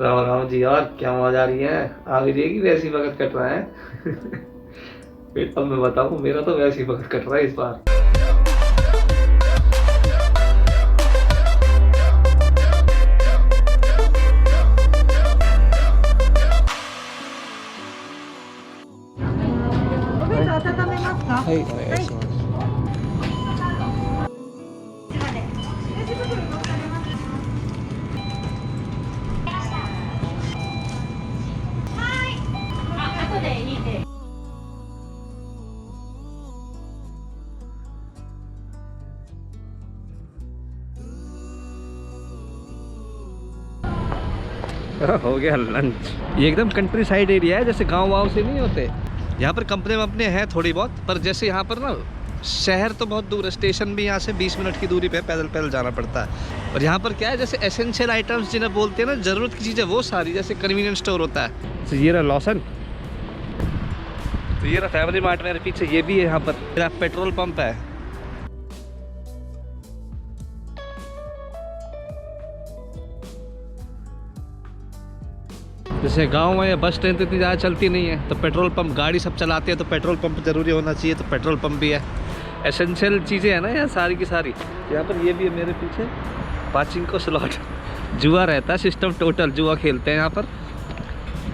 राम राम जी। और क्या आवाज आ रही है? आ भी रही है कि वैसी वक्त कट रहा है? फिर अब मैं बताऊं, मेरा तो वैसी वक्त कट रहा है इस बार।はい、お願いします。हो गया लंच। ये एकदम कंट्री साइड एरिया है, जैसे गांव वाव से नहीं होते। यहाँ पर कंपनी वंपनी है थोड़ी बहुत, पर जैसे यहाँ पर ना शहर तो बहुत दूर है, स्टेशन भी यहाँ से 20 मिनट की दूरी पे पैदल पैदल जाना पड़ता है। और यहाँ पर क्या है, जैसे एसेंशियल आइटम्स जिन्हें बोलते हैं ना, ज़रूरत की चीज़ें वो सारी, जैसे कन्वीनियंस स्टोर होता है। तो ये रहा लॉसन, तो ये रहा फैमिली मार्ट मेरे पीछे, ये भी है। यहाँ पर मेरा पेट्रोल पंप है। जैसे गांव में या बस ट्रेन तो इतनी ज़्यादा चलती नहीं है, तो पेट्रोल पंप गाड़ी सब चलाते हैं, तो पेट्रोल पंप ज़रूरी होना चाहिए, तो पेट्रोल पंप भी है। एसेंशियल चीज़ें हैं ना यहाँ सारी की सारी। यहाँ पर ये भी है मेरे पीछे, पाचिंग को स्लॉट, जुआ रहता है सिस्टम, टोटल जुआ खेलते हैं यहाँ पर।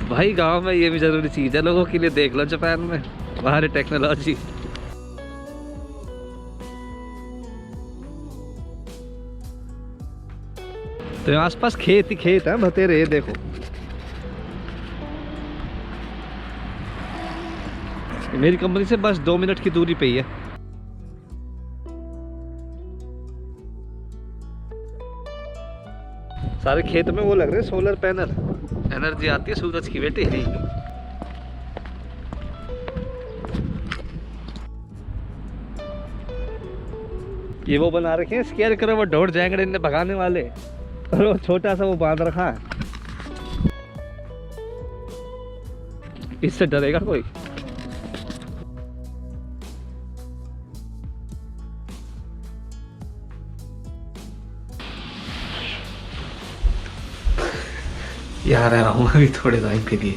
भाई गांव में ये भी ज़रूरी चीज़ है लोगों के लिए। देख लो जापान में बाहर टेक्नोलॉजी। तो आसपास खेत ही खेत है बतेरे, देखो। मेरी कंपनी से बस 2 मिनट की दूरी पे ही है। सारे खेत में वो लग रहे हैं सोलर पैनल, एनर्जी आती है सूरज की बेटी। ये वो बना रखे हैं स्केयर करो, वो ढोर जाएंगे इन्हें भगाने वाले, और वो छोटा सा वो बांध रखा है। इससे डरेगा कोई? यार आ रहा हूँ अभी थोड़े टाइम के लिए।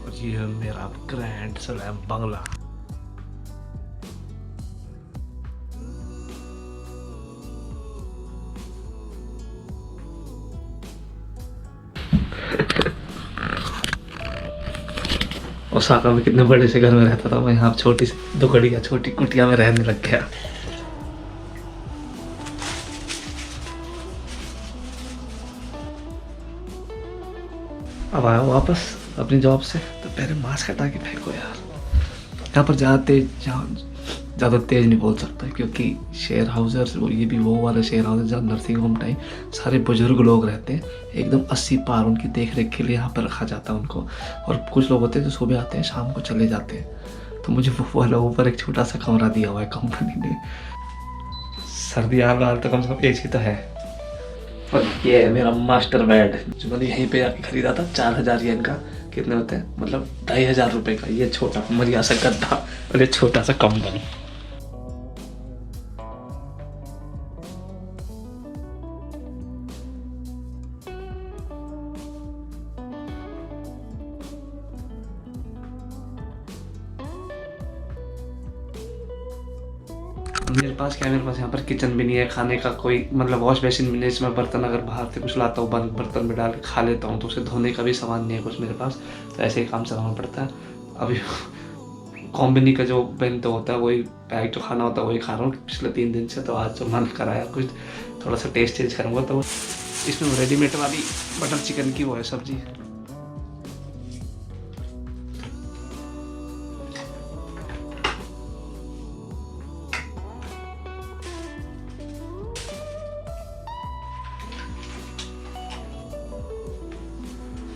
और ये है मेरा ग्रैंड स्लैम बंगला। ओसाका में कितने बड़े से घर में रहता था मैं, यहाँ छोटी सी दुकड़िया छोटी कुटिया में रहने लग गया। अब आया वापस अपनी जॉब से, तो पहले मास्क हटा के फेंको यार। यहाँ पर ज़्यादा तेज नहीं बोल सकता, क्योंकि शेयर हाउसर्स, और ये भी वो वाला शेयर हाउस जहाँ नर्सिंग होम टाइप सारे बुजुर्ग लोग रहते हैं, एकदम 80 पार। उनकी देख रेख के लिए यहाँ पर रखा जाता है उनको। और कुछ लोग होते हैं जो सुबह आते हैं शाम को चले जाते हैं। तो मुझे वो वाला ऊपर एक छोटा सा कमरा दिया हुआ है कंपनी ने। सर्दी हाल तो कम से कम एसी तो है। और ये है मेरा मास्टर बेड, जो मैंने यहीं पे आके खरीदा था 4000 येन का। कितने होते हैं, मतलब 2500 रुपये का। ये छोटा मरिया सा गद्दा और ये छोटा सा कंबल। मेरे पास क्या है, मेरे पास यहाँ पर किचन भी नहीं है, खाने का कोई मतलब वॉश बेसिन भी नहीं, इसमें बर्तन अगर बाहर से कुछ लाता हूँ बंद बर्तन में डाल के खा लेता हूँ, तो उसे धोने का भी सामान नहीं है कुछ मेरे पास। तो ऐसे ही काम चलाना पड़ता है। अभी कॉम्बिनी का जो बेंतो होता है, वही पैक जो खाना होता है वही खा रहा हूँ पिछले 3 दिन से। तो आज जो मन कराया कुछ थोड़ा सा टेस्ट चेंज करूँगा, तो इसमें रेडीमेड वाली बटर चिकन की वो है सब्जी।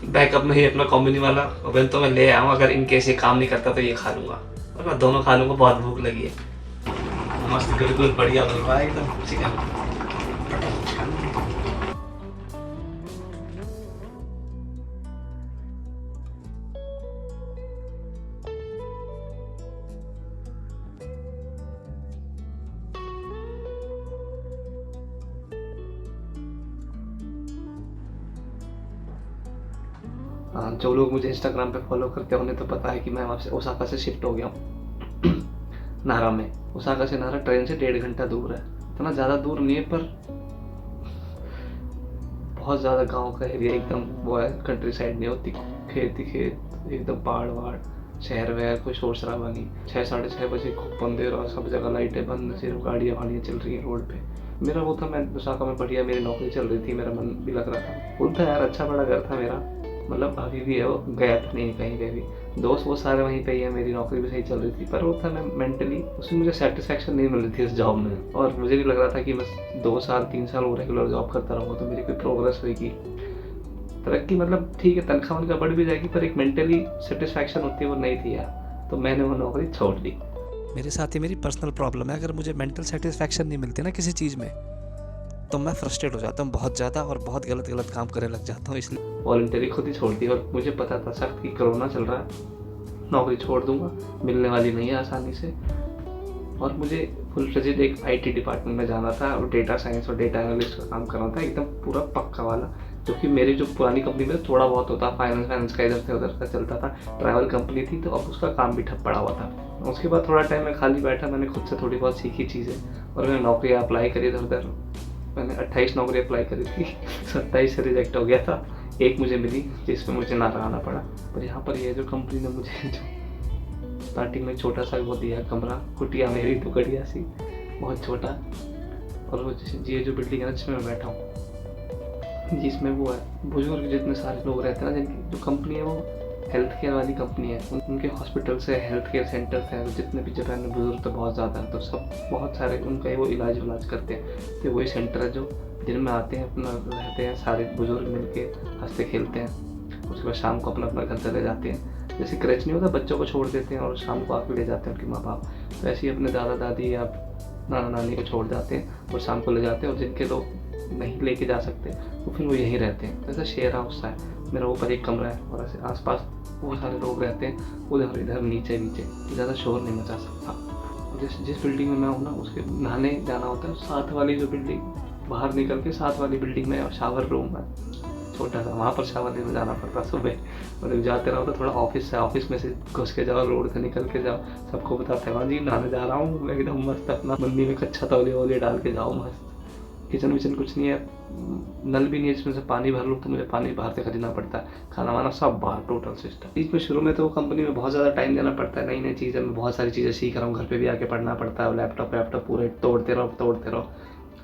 बैकअप में ही अपना कॉम्बिनी वाला ओवन तो मैं ले आऊँ, अगर इन केस ये काम नहीं करता तो ये खा लूँगा। और मैं दोनों खा लूँगा, बहुत भूख लगी है। मस्त बिल्कुल बढ़िया बन रहा है एकदम चिकन। जो लोग मुझे इंस्टाग्राम पे फॉलो करते हैं उन्हें तो पता है कि मैं वहाँ से ओसाका से शिफ्ट हो गया हूँ नारा में। ओसाका से नारा ट्रेन से 1.5 घंटा दूर है, इतना ज़्यादा दूर नहीं है पर बहुत ज़्यादा गांव का एरिया एकदम वो है, कंट्री साइड नहीं होती, खेत ही खेत, एकदम पहाड़ वहाड़, शहर वहर कोई शोर शराबा नहीं। 6-6:30 बजे खूब अंधेरा, सब जगह लाइटें बंद, सिर्फ गाड़ियाँ वाड़ियाँ चल रही हैं रोड पे। मेरा वो था, मैं ओसाका में बढ़िया मेरी नौकरी चल रही थी, मेरा मन भी लग रहा था। बोलता यार अच्छा बड़ा घर था मेरा, मतलब अभी भी है वो, गया तो नहीं कहीं पे भी, दोस्त वो सारे वहीं पे ही है, मेरी नौकरी भी सही चल रही थी। पर वो था मैं मेंटली उसमें मुझे सेटिस्फेक्शन नहीं मिल रही थी इस जॉब में, और मुझे भी लग रहा था कि बस 2 साल 3 साल वो रेगुलर जॉब करता रहूँगा तो मेरी कोई प्रोग्रेस होगी, तरक्की, मतलब ठीक है तनख्वाह उनका बढ़ भी जाएगी, पर एक मेंटली सेटिस्फेक्शन होती है वो नहीं थी यार, तो मैंने वो नौकरी छोड़ दी। मेरे साथ ही मेरी पर्सनल प्रॉब्लम है, अगर मुझे मेंटल सेटिस्फेक्शन नहीं मिलती ना किसी चीज़ में तो मैं फ्रस्ट्रेट हो जाता हूँ बहुत ज़्यादा और बहुत गलत काम करने लग जाता हूँ। इसलिए वॉलंटरी खुद ही छोड़ दी, और मुझे पता था सख्त कि कोरोना चल रहा है, नौकरी छोड़ दूंगा, मिलने वाली नहीं है आसानी से, और मुझे फुल फ्लेजेड एक IT डिपार्टमेंट में जाना था और डेटा साइंस और डेटा एनालिस्ट का काम करना था, एकदम पूरा पक्का वाला, जो कि मेरी जो पुरानी कंपनी में थोड़ा बहुत होता, फाइनेंस का इधर से उधर का चलता था, ट्रैवल कंपनी थी तो अब उसका काम भी ठप पड़ा हुआ था। उसके बाद थोड़ा टाइम मैं खाली बैठा, मैंने खुद से थोड़ी बहुत सीखी चीज़ें, और मैंने नौकरी अप्लाई करी इधर उधर, मैंने 28 नौकरी अप्लाई करी थी 27 से रिजेक्ट हो गया था, एक मुझे मिली जिसमें मुझे ना आना पड़ा। पर यहाँ पर ये जो कंपनी ने मुझे जो स्टार्टिंग में छोटा सा वो दिया कमरा, कुटिया मेरी तो बढ़िया सी, बहुत छोटा, और वो ये जो बिल्डिंग है जिसमें मैं बैठा हूँ, जिसमें वो है बुजुर्ग जितने सारे लोग रहते हैं ना, जिनकी जो कंपनी है वो हेल्थ केयर वाली कंपनी है, उनके हॉस्पिटल से हेल्थ केयर सेंटर्स हैं, जितने भी जापान में बुजुर्ग तो बहुत ज़्यादा हैं, तो सब बहुत सारे उनका वो इलाज करते हैं, तो वही सेंटर है जो दिन में आते हैं, अपना रहते हैं सारे बुजुर्ग मिलके हंसते खेलते हैं, उसके बाद शाम को अपना घर चले जाते हैं, जैसे क्रच नहीं होता बच्चों को छोड़ देते हैं और शाम को आके ले जाते हैं उनके माँ बाप, तो ऐसे ही अपने दादा दादी या नाना नानी को छोड़ जाते हैं और शाम को ले जाते हैं, और जिनके लोग नहीं लेके जा सकते तो फिर वो यहीं रहते हैं। जैसे शेयर हाउस है मेरा, ऊपर एक कमरा है और ऐसे आसपास बहुत सारे लोग रहते हैं, उधर इधर नीचे ज़्यादा शोर नहीं मचा सकता। जिस बिल्डिंग में मैं हूँ ना, उसके नहाने जाना होता है, साथ वाली जो बिल्डिंग, बाहर निकल के साथ वाली बिल्डिंग में शावर रूम है छोटा सा, वहाँ पर शावर लेने जाना पड़ता सुबह, मतलब जाते रहो तो थोड़ा ऑफिस है, ऑफिस में से घुस के जाओ, रोड से निकल के जाओ, सबको बताते हैं जी नहाने जा रहा हूँ, एकदम मस्त अपना बंदी में कच्चा तौलिया वौलिया डाल के जाओ मस्त। किचन विचन कुछ नहीं है, नल भी नहीं है जिसमें से पानी भर लूँ, तो मुझे पानी बाहर से खरीदना पड़ता है, खाना वाना सब बाहर, टोटल सिस्टम। बीच में शुरू में तो कंपनी में बहुत ज़्यादा टाइम देना पड़ता है, नई नई चीज़ें, मैं बहुत सारी चीज़ें सीख रहा हूँ, घर पे भी आके पढ़ना पड़ता है, लैपटॉप पूरे तोड़ते रहो,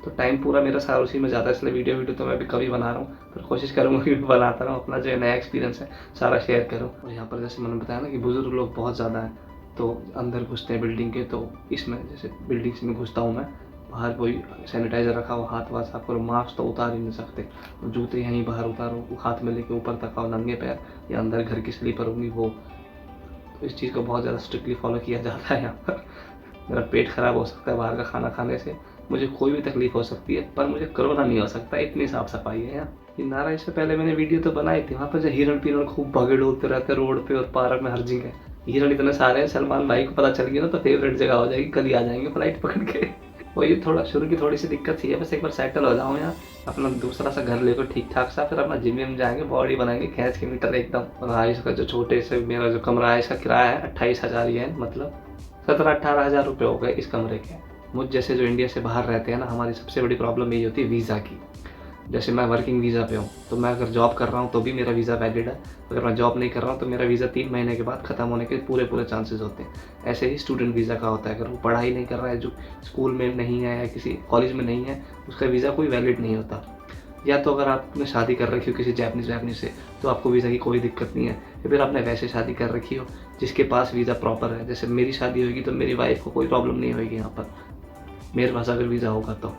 तो टाइम पूरा मेरा सारा उसी में जाता है, इसलिए वीडियो तो मैं भी कभी बना रहा हूँ, पर कोशिश करूँगा कि बनाता रहूँ, अपना जो नया एक्सपीरियंस है सारा शेयर करूँ। और यहाँ पर जैसे मैंने बताया ना कि बुजुर्ग लोग बहुत ज़्यादा हैं, तो अंदर घुसते हैं बिल्डिंग के, तो इसमें जैसे बिल्डिंग से में घुसता हूँ मैं, बाहर कोई सैनिटाइजर रखा हो, हाथ वाथ साफ करो, मास्क तो उतार ही नहीं सकते, जूते यहीं बाहर उतारो, हाथ में लेके ऊपर तक आओ नंगे पैर, या अंदर घर की स्लीपर होंगी वो, तो इस चीज़ को बहुत ज़्यादा स्ट्रिक्टली फॉलो किया जाता है यहाँ पर। मेरा पेट खराब हो सकता है बाहर का खाना खाने से, मुझे कोई भी तकलीफ हो सकती है, पर मुझे कोरोना नहीं हो सकता, इतनी साफ सफाई है यहाँ। ये नारा, इससे पहले मैंने वीडियो तो बनाई थी, वहाँ पर जो हिरण पिरण खूब भगे डोलते रहते रोड पे और पार्क में, हर जगह हिरण इतने सारे हैं, सलमान भाई को पता चल गया ना तो फेवरेट जगह हो जाएगी, कल ही आ जाएंगे फ्लाइट पकड़ के। वो ये थोड़ा शुरू की थोड़ी सी दिक्कत थी, बस एक बार सेटल हो जाऊँ यहाँ, अपना दूसरा सा घर लेकर ठीक ठाक सा, फिर अपना जिम में जाएंगे, बॉडी बनाएंगे, खींच के मीटर एकदम। और इसका जो छोटे से मेरा जो कमरा है, इसका किराया है 28,000 येन, मतलब 17-18 हज़ार रुपये हो गए इस कमरे के। मुझ जैसे जो इंडिया से बाहर रहते हैं ना, हमारी सबसे बड़ी प्रॉब्लम यही होती है वीज़ा की। जैसे मैं वर्किंग वीज़ा पे हूँ, तो मैं अगर जॉब कर रहा हूँ तो भी मेरा वीज़ा वैलिड है, अगर मैं जॉब नहीं कर रहा हूँ तो मेरा वीज़ा 3 महीने के बाद ख़त्म होने के पूरे चांसेस होते हैं। ऐसे ही स्टूडेंट वीज़ा का होता है, अगर वो पढ़ाई नहीं कर रहा है, जो स्कूल में नहीं है या किसी कॉलेज में नहीं है, उसका वीज़ा कोई वैलिड नहीं होता। या तो अगर आपने शादी कर रखी हो किसी जापानीज़ से, तो आपको वीज़ा की कोई दिक्कत नहीं है, या फिर आपने वैसे शादी कर रखी हो जिसके पास वीज़ा प्रॉपर है, जैसे मेरी शादी होगी तो मेरी वाइफ को कोई प्रॉब्लम नहीं होगी यहाँ पर, मेरे पास अगर वीज़ा होगा तो,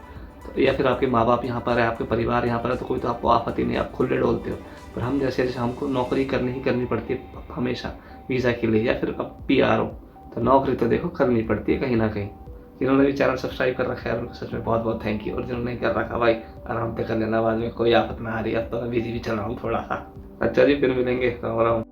या फिर आपके माँ बाप यहाँ पर है, आपके परिवार यहाँ पर है, तो कोई तो आपको आफत ही नहीं, आप खुले डोलते हो। पर हम जैसे हमको नौकरी करनी पड़ती है हमेशा वीज़ा के लिए, या फिर अब PR हो तो नौकरी तो देखो करनी पड़ती है कहीं ना कहीं। जिन्होंने भी चैनल सब्सक्राइब कर रखा है उनको सच में बहुत बहुत थैंक यू, और जिन्होंने नहीं कर रखा भाई आराम से कर लेना, बाद में कोई आफत में आ रही है, तो मैं बिजी भी चल रहा हूँ थोड़ा सा। अच्छा जी, फिर मिलेंगे, राम राम।